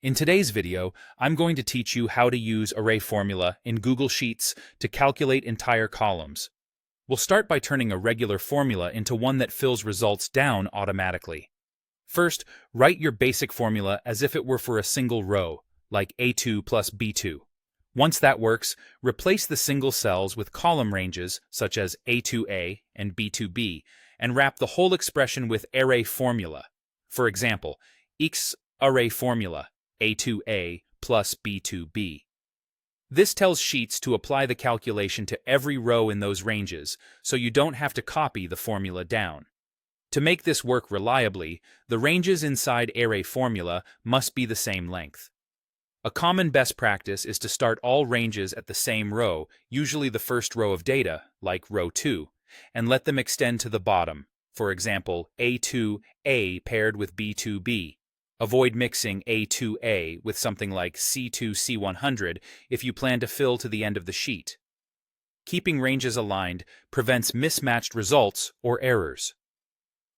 In today's video, I'm going to teach you how to use array formula in Google Sheets to calculate entire columns. We'll start by turning a regular formula into one that fills results down automatically. First, write your basic formula as if it were for a single row, like A2 plus B2. Once that works, replace the single cells with column ranges such as A2A and B2B, and wrap the whole expression with array formula. For example, x array formula A2A plus B2B. This tells Sheets to apply the calculation to every row in those ranges, so you don't have to copy the formula down. To make this work reliably, the ranges inside array formula must be the same length. A common best practice is to start all ranges at the same row, usually the first row of data, like row 2, and let them extend to the bottom, for example, A2A paired with B2B. Avoid mixing A2A with something like C2C100 if you plan to fill to the end of the sheet. Keeping ranges aligned prevents mismatched results or errors.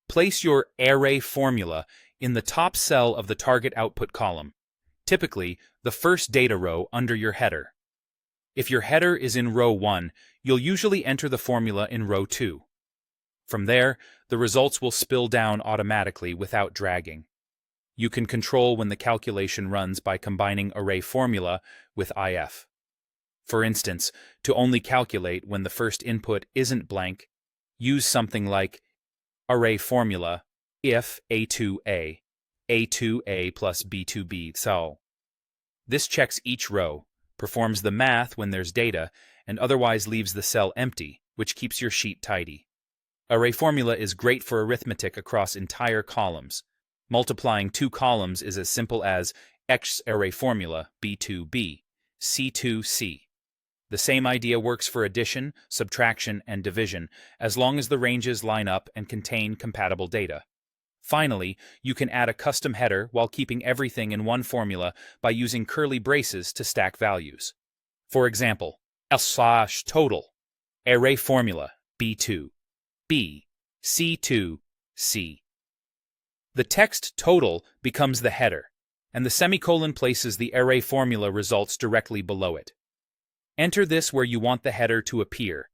Place your array formula in the top cell of the target output column, typically the first data row under your header. If your header is in row 1, you'll usually enter the formula in row 2. From there, the results will spill down automatically without dragging. You can control when the calculation runs by combining array formula with if. For instance, to only calculate when the first input isn't blank, use something like array formula if A2A, A2A plus B2B, so. This checks each row, performs the math when there's data, and otherwise leaves the cell empty, which keeps your sheet tidy. Array formula is great for arithmetic across entire columns. Multiplying two columns is as simple as x array formula B2B, C2C. The same idea works for addition, subtraction, and division, as long as the ranges line up and contain compatible data. Finally, you can add a custom header while keeping everything in one formula by using curly braces to stack values. For example, L/total, array formula B2, B, C2, C. The text total becomes the header, and the semicolon places the array formula results directly below it. Enter this where you want the header to appear,